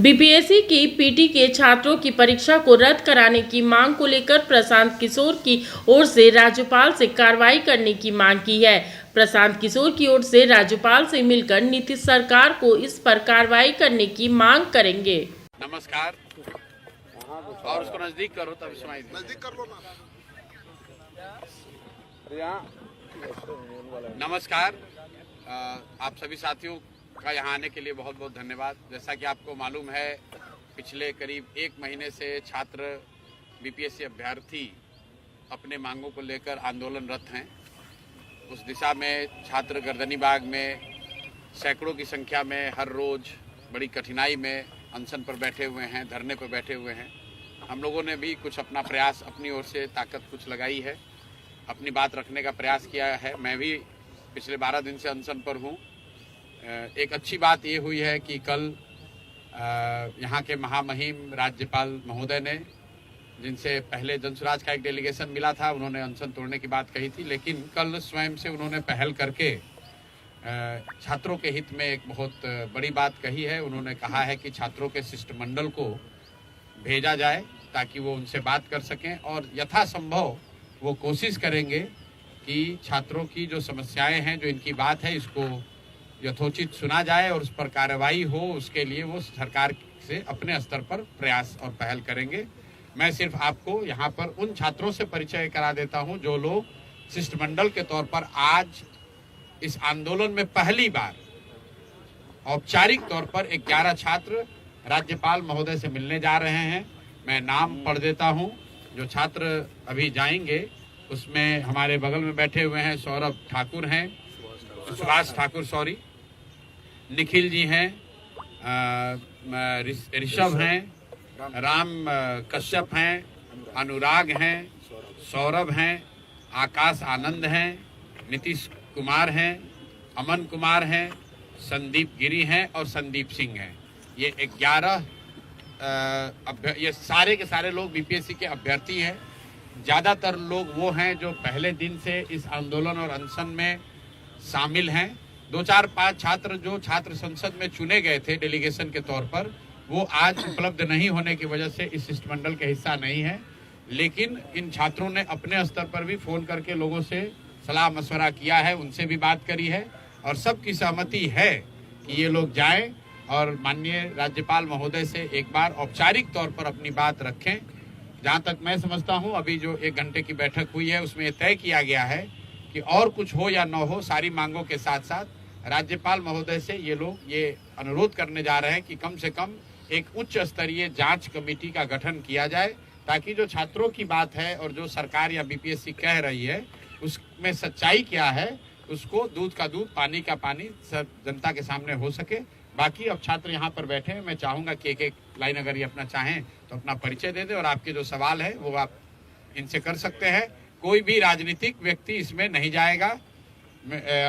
BPSC की PT के छात्रों की परीक्षा को रद्द कराने की मांग को लेकर प्रशांत किशोर की ओर से राज्यपाल से कार्रवाई करने की मांग की है। प्रशांत किशोर की ओर से राज्यपाल से मिलकर नीतीश सरकार को इस पर कार्रवाई करने की मांग करेंगे। नमस्कार। और उसको नजदीक करो तब सुनाई दे। नजदीक कर लो ना। नमस्कार। आप सभी साथियों का यहाँ आने के लिए बहुत बहुत धन्यवाद। जैसा कि आपको मालूम है, पिछले करीब 1 महीने से छात्र बीपीएससी अभ्यर्थी अपने मांगों को लेकर आंदोलनरत हैं। उस दिशा में छात्र गर्दनीबाग में सैकड़ों की संख्या में हर रोज बड़ी कठिनाई में अनशन पर बैठे हुए हैं, धरने पर बैठे हुए हैं। हम लोगों ने भी कुछ अपना प्रयास अपनी ओर से ताकत कुछ लगाई है, अपनी बात रखने का प्रयास किया है। मैं भी पिछले 12 दिन से अनशन पर हूँ। एक अच्छी बात ये हुई है कि कल यहाँ के महामहिम राज्यपाल महोदय ने, जिनसे पहले जनसुराज का एक डेलीगेशन मिला था, उन्होंने अनशन तोड़ने की बात कही थी, लेकिन कल स्वयं से उन्होंने पहल करके छात्रों के हित में एक बहुत बड़ी बात कही है। उन्होंने कहा है कि छात्रों के शिष्टमंडल को भेजा जाए ताकि वो उनसे बात कर सकें और यथासंभव वो कोशिश करेंगे कि छात्रों की जो समस्याएं हैं, जो इनकी बात है, इसको यथोचित सुना जाए और उस पर कार्रवाई हो। उसके लिए वो सरकार से अपने स्तर पर प्रयास और पहल करेंगे। मैं सिर्फ आपको यहाँ पर उन छात्रों से परिचय करा देता हूँ जो लोग शिष्टमंडल के तौर पर आज इस आंदोलन में पहली बार औपचारिक तौर पर 11 छात्र राज्यपाल महोदय से मिलने जा रहे हैं। मैं नाम पढ़ देता हूँ। जो छात्र अभी जाएंगे उसमें हमारे बगल में बैठे हुए हैं सौरभ ठाकुर हैं, सुभाष ठाकुर सॉरी, निखिल जी हैं, ऋषभ हैं, राम कश्यप हैं, अनुराग हैं, सौरभ हैं, आकाश आनंद हैं, नीतीश कुमार हैं, अमन कुमार हैं, संदीप गिरी हैं और संदीप सिंह हैं। ये 11 ये सारे के सारे लोग बीपीएससी के अभ्यर्थी हैं। ज़्यादातर लोग वो हैं जो पहले दिन से इस आंदोलन और अनशन में शामिल हैं। 2, 4, 5 छात्र जो छात्र संसद में चुने गए थे डेलीगेशन के तौर पर, वो आज उपलब्ध नहीं होने की वजह से इस शिष्टमंडल के हिस्सा नहीं है। लेकिन इन छात्रों ने अपने स्तर पर भी फोन करके लोगों से सलाह मशवरा किया है, उनसे भी बात करी है और सबकी सहमति है कि ये लोग जाएं और माननीय राज्यपाल महोदय से एक बार औपचारिक तौर पर अपनी बात रखें। जहाँ तक मैं समझता हूँ, अभी जो 1 घंटे की बैठक हुई है उसमें तय किया गया है कि और कुछ हो या न हो, सारी मांगों के साथ साथ राज्यपाल महोदय से ये लोग ये अनुरोध करने जा रहे हैं कि कम से कम एक उच्च स्तरीय जांच कमेटी का गठन किया जाए, ताकि जो छात्रों की बात है और जो सरकार या बीपीएससी कह रही है उसमें सच्चाई क्या है, उसको दूध का दूध पानी का पानी सब जनता के सामने हो सके। बाकी अब छात्र यहाँ पर बैठे हैं, मैं चाहूँगा कि एक लाइन अगर ये अपना चाहें तो अपना परिचय दे दें और आपके जो सवाल है वो आप इनसे कर सकते हैं। कोई भी राजनीतिक व्यक्ति इसमें नहीं जाएगा।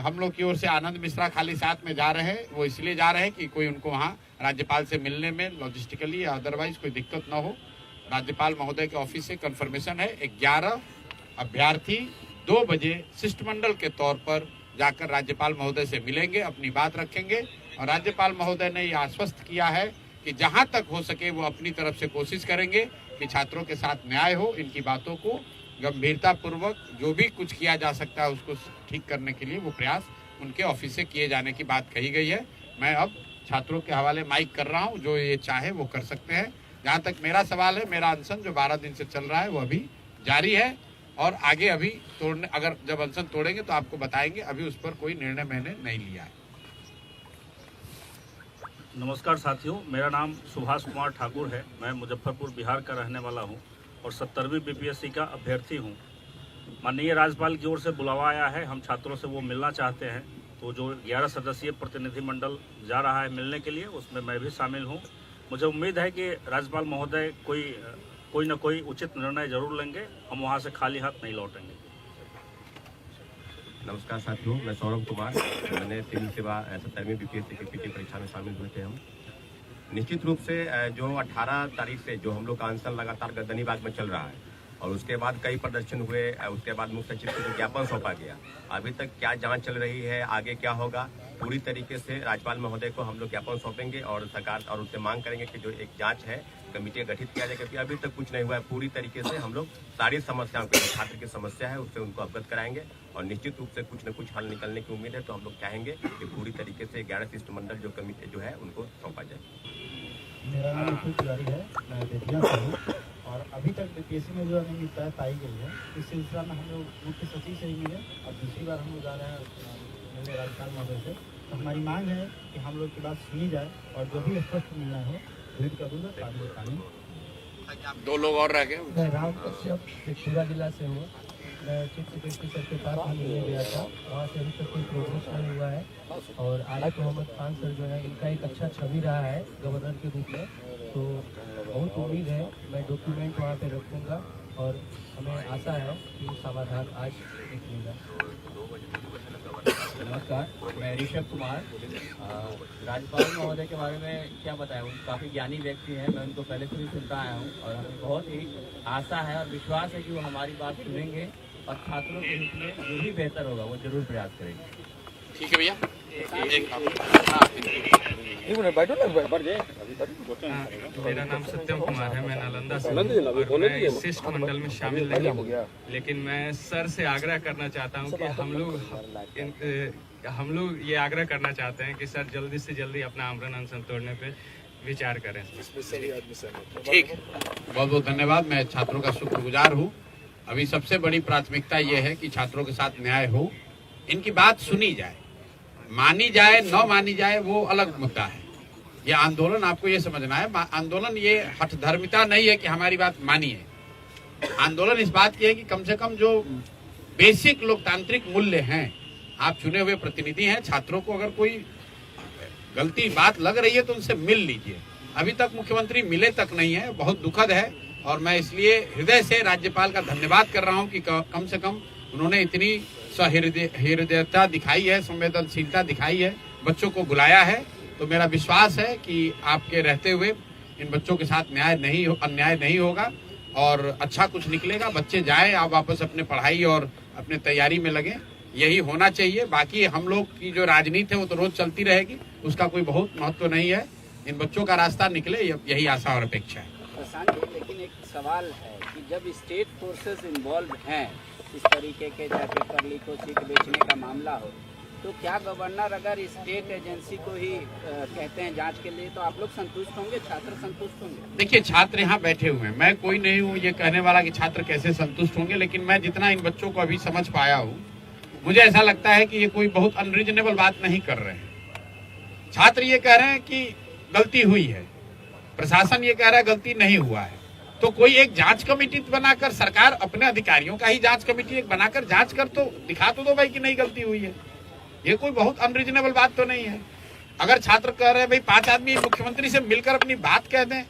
हम लोग की ओर से आनंद मिश्रा खाली साथ में जा रहे हैं, वो इसलिए जा रहे हैं कि कोई उनको वहाँ राज्यपाल से मिलने में लॉजिस्टिकली या अदरवाइज कोई दिक्कत ना हो। राज्यपाल महोदय के ऑफिस से कंफर्मेशन है, 11 अभ्यर्थी 2 बजे शिष्टमंडल के तौर पर जाकर राज्यपाल महोदय से मिलेंगे, अपनी बात रखेंगे और राज्यपाल महोदय ने यह आश्वस्त किया है कि जहां तक हो सके वो अपनी तरफ से कोशिश करेंगे कि छात्रों के साथ न्याय हो। इनकी बातों को गंभीरता पूर्वक जो भी कुछ किया जा सकता है उसको ठीक करने के लिए वो प्रयास उनके ऑफिस से किए जाने की बात कही गई है। मैं अब छात्रों के हवाले माइक कर रहा हूँ, जो ये चाहे वो कर सकते हैं। जहाँ तक मेरा सवाल है, मेरा अनशन जो 12 दिन से चल रहा है वो अभी जारी है और आगे अभी तोड़ने, अगर जब अनशन तोड़ेंगे तो आपको बताएंगे। अभी उस पर कोई निर्णय मैंने नहीं लिया है। नमस्कार साथियों, मेरा नाम सुभाष कुमार ठाकुर है। मैं मुजफ्फरपुर बिहार का रहने वाला हूं और 70वीं बीपीएससी का अभ्यर्थी हूं। माननीय राज्यपाल की ओर से बुलावा आया है, हम छात्रों से वो मिलना चाहते हैं। तो जो 11 सदस्यीय प्रतिनिधिमंडल जा रहा है मिलने के लिए, उसमें मैं भी शामिल हूं। मुझे उम्मीद है कि राज्यपाल महोदय कोई न कोई उचित निर्णय जरूर लेंगे, हम वहाँ से खाली हाथ नहीं लौटेंगे। नमस्कार साथियों, मैं सौरभ कुमार। मैंने सिविल सेवा 70वीं बीपीएससी की पीटी परीक्षा में शामिल हुए थे हम। निश्चित रूप से जो 18 तारीख से जो हम लोग का अनशन लगातार गर्दनीबाग में चल रहा है और उसके बाद कई प्रदर्शन हुए, उसके बाद मुख्य सचिव को ज्ञापन सौंपा गया। अभी तक क्या जांच चल रही है, आगे क्या होगा, पूरी तरीके से राज्यपाल महोदय को हम लोग ज्ञापन सौंपेंगे और सरकार और उससे मांग करेंगे कि जो एक जांच है कमेटी गठित किया जाए, क्योंकि अभी तक कुछ नहीं हुआ है। पूरी तरीके से हम लोग सारी समस्याओं को, छात्र की समस्या है उससे उनको अवगत कराएंगे और निश्चित रूप से कुछ न कुछ हल निकलने की उम्मीद है। तो हम लोग चाहेंगे कि पूरी तरीके से 11 शिष्टमंडल जो कमेटी जो है उनको सौंपा जाए। मेरा नाम अतुल तिवारी है, मैं बेतिया से हूँ और अभी तक बीपीएससी में जो हमें मिलता है पाई गई है। इस सिलसिला में हम लोग मुख्य सचिव से ही मिले और दूसरी बार हम लोग जा रहे हैं मिलने राज्यपाल महोदय से। तो हमारी मांग है कि हम लोग की बात सुनी जाए और जो भी स्पष्ट निर्णय हो भेंट करूँगा। दो लोग और रह गए। मैं राम कश्यप शेखपुरा जिला से हूँ। मैं चीफ सेक्रेटरी सर के पास मिलने गया था, वहाँ से अभी तक कोई प्रोग्रेस नहीं हुआ है और आरिफ मोहम्मद खान सर जो है इनका एक अच्छा छवि रहा है गवर्नर के रूप में। तो बहुत उम्मीद है, मैं डॉक्यूमेंट वहाँ पे रखूँगा और हमें आशा है कि समाधान आज निकलेगा। नमस्कार, मैं ऋषभ कुमार। राज्यपाल महोदय के बारे में क्या बताएं, वो काफ़ी ज्ञानी व्यक्ति हैं, मैं उनको पहले से भी सुनता आया हूँ और हमें बहुत ही आशा है और विश्वास है कि वो हमारी बात सुनेंगे और छात्रों के हित में जो भी बेहतर होगा वो जरूर प्रयास करेंगे। ठीक है भैया, मेरा नाम सत्यम कुमार है, मैं नालंदा से हूँ और मैं इस शिष्टमंडल में शामिल नहीं हूँ, लेकिन मैं सर से आग्रह करना चाहता हूँ कि हम लोग ये आग्रह करना चाहते हैं कि सर जल्दी से जल्दी अपना आमरण अनशन तोड़ने पे विचार करें। ठीक, बहुत बहुत धन्यवाद। मैं छात्रों का शुक्रगुजार हूँ। अभी सबसे बड़ी प्राथमिकता ये है कि छात्रों के साथ न्याय हो, इनकी बात सुनी जाए, मानी जाए न मानी जाए वो अलग मुद्दा है। ये आंदोलन आपको ये समझना है, आंदोलन ये हठधर्मिता नहीं है कि हमारी बात मानिए। आंदोलन इस बात की है कि कम से कम जो बेसिक लोकतांत्रिक मूल्य हैं, आप चुने हुए प्रतिनिधि हैं, छात्रों को अगर कोई गलती बात लग रही है तो उनसे मिल लीजिए। अभी तक मुख्यमंत्री मिले तक नहीं है, बहुत दुखद है और मैं इसलिए हृदय से राज्यपाल का धन्यवाद कर रहा हूं कि कम से कम उन्होंने इतनी सहृदयता दिखाई है, संवेदनशीलता दिखाई है, बच्चों को बुलाया है। तो मेरा विश्वास है कि आपके रहते हुए इन बच्चों के साथ अन्याय नहीं होगा और अच्छा कुछ निकलेगा। बच्चे जाएं, आप वापस अपने पढ़ाई और अपने तैयारी में लगे, यही होना चाहिए। बाकी हम लोग की जो राजनीति है वो तो रोज चलती रहेगी, उसका कोई बहुत महत्व नहीं है। इन बच्चों का रास्ता निकले, यही आशा और अपेक्षा है। लेकिन एक सवाल है कि जब स्टेट फोर्सेस इन्वॉल्व हैं इस तरीके के, चाहे पेपर लीक हो, सीट बेचने का मामला हो, तो क्या गवर्नर अगर स्टेट एजेंसी को ही कहते हैं जांच के लिए, तो आप लोग संतुष्ट होंगे, छात्र संतुष्ट होंगे? देखिए, छात्र यहाँ बैठे हुए हैं, मैं कोई नहीं हूँ ये कहने वाला कि छात्र कैसे संतुष्ट होंगे, लेकिन मैं जितना इन बच्चों को अभी समझ पाया हूँ, मुझे ऐसा लगता है कि ये कोई बहुत अनरीजनेबल बात नहीं कर रहे हैं। छात्र ये कह रहे हैं कि गलती हुई है, प्रशासन ये कह रहा है गलती नहीं हुआ है। तो कोई एक जांच कमेटी बनाकर, सरकार अपने अधिकारियों का ही जांच कमेटी एक बनाकर जांच कर तो दिखा तो दो भाई कि नहीं गलती हुई है। ये कोई बहुत अनरीजनेबल बात तो नहीं है। अगर छात्र कह रहे हैं भाई 5 आदमी मुख्यमंत्री से मिलकर अपनी बात कह दें,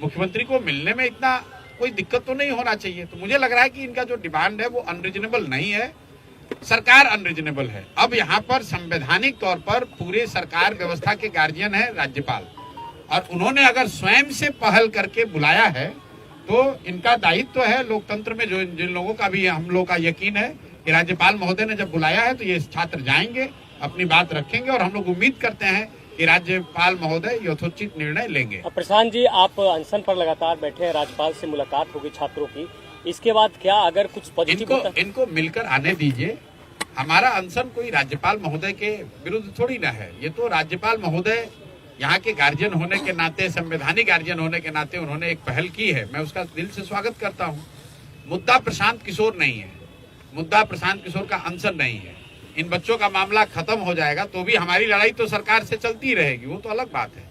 मुख्यमंत्री को मिलने में इतना कोई दिक्कत तो नहीं होना चाहिए। तो मुझे लग रहा है कि इनका जो डिमांड है वो अनरीजनेबल नहीं है, सरकार अनरीजनेबल है। अब यहाँ पर संवैधानिक तौर पर पूरे सरकार व्यवस्था के गार्जियन है राज्यपाल, और उन्होंने अगर स्वयं से पहल करके बुलाया है तो इनका दायित्व है लोकतंत्र में, जो जिन लोगों का भी हम लोग का यकीन है कि राज्यपाल महोदय ने जब बुलाया है तो ये छात्र जाएंगे, अपनी बात रखेंगे और हम लोग उम्मीद करते हैं कि राज्यपाल महोदय यथोचित निर्णय लेंगे। प्रशांत जी, आप अनशन पर लगातार बैठे हैं, राज्यपाल से मुलाकात होगी छात्रों की, इसके बाद क्या अगर कुछ पॉजिटिव इनको मिलकर आने दीजिए। हमारा अनशन कोई राज्यपाल महोदय के विरुद्ध थोड़ी ना है, ये तो राज्यपाल महोदय यहाँ के गार्जियन होने के नाते, संवैधानिक गार्जियन होने के नाते उन्होंने एक पहल की है, मैं उसका दिल से स्वागत करता हूँ। मुद्दा प्रशांत किशोर नहीं है, मुद्दा प्रशांत किशोर का अनशन नहीं है। इन बच्चों का मामला खत्म हो जाएगा तो भी हमारी लड़ाई तो सरकार से चलती रहेगी, वो तो अलग बात है।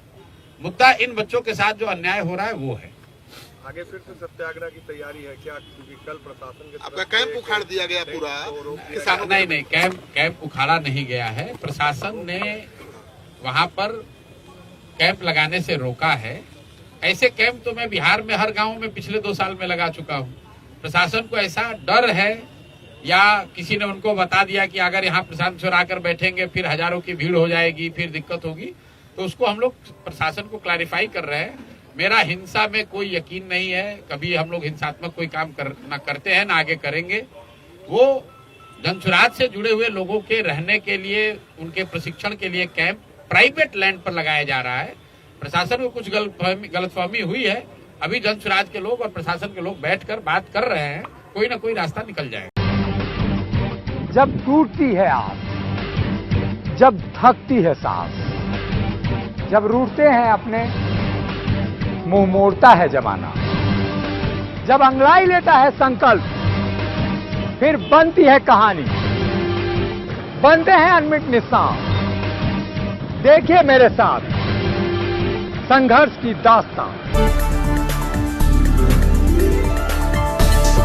मुद्दा इन बच्चों के साथ जो अन्याय हो रहा है वो है। आगे फिर से सत्याग्रह की तैयारी है क्या? क्योंकि कल प्रशासन के आपका कैंप उखाड़ दिया गया पूरा किसानों। नहीं, कैंप उखाड़ा नहीं गया है। प्रशासन ने वहां पर कैंप लगाने से रोका है। ऐसे कैंप तो मैं बिहार में हर गांव में पिछले 2 साल में लगा चुका हूं। प्रशासन को ऐसा डर है या किसी ने उनको बता दिया कि अगर यहाँ प्रशांत किशोर आकर बैठेंगे फिर हजारों की भीड़ हो जाएगी, फिर दिक्कत होगी, तो उसको हम लोग प्रशासन को क्लैरिफाई कर रहे हैं। मेरा हिंसा में कोई यकीन नहीं है, कभी हम लोग हिंसात्मक कोई काम करते हैं ना आगे करेंगे। वो जनसुराज से जुड़े हुए लोगों के रहने के लिए, उनके प्रशिक्षण के लिए कैंप प्राइवेट लैंड पर लगाया जा रहा है। प्रशासन को कुछ गलतफहमी हुई है। अभी जनसुराज के लोग और प्रशासन के लोग बैठकर बात कर रहे हैं, कोई ना कोई रास्ता निकल जाएगा। जब टूटती है आस, जब थकती है सांस, जब रूठते हैं अपने, मुंह मोड़ता है जमाना, जब अंगड़ाई लेता है संकल्प, फिर बनती है कहानी, बनते हैं अनमिट निशान। देखिए मेरे साथ संघर्ष की दास्तान।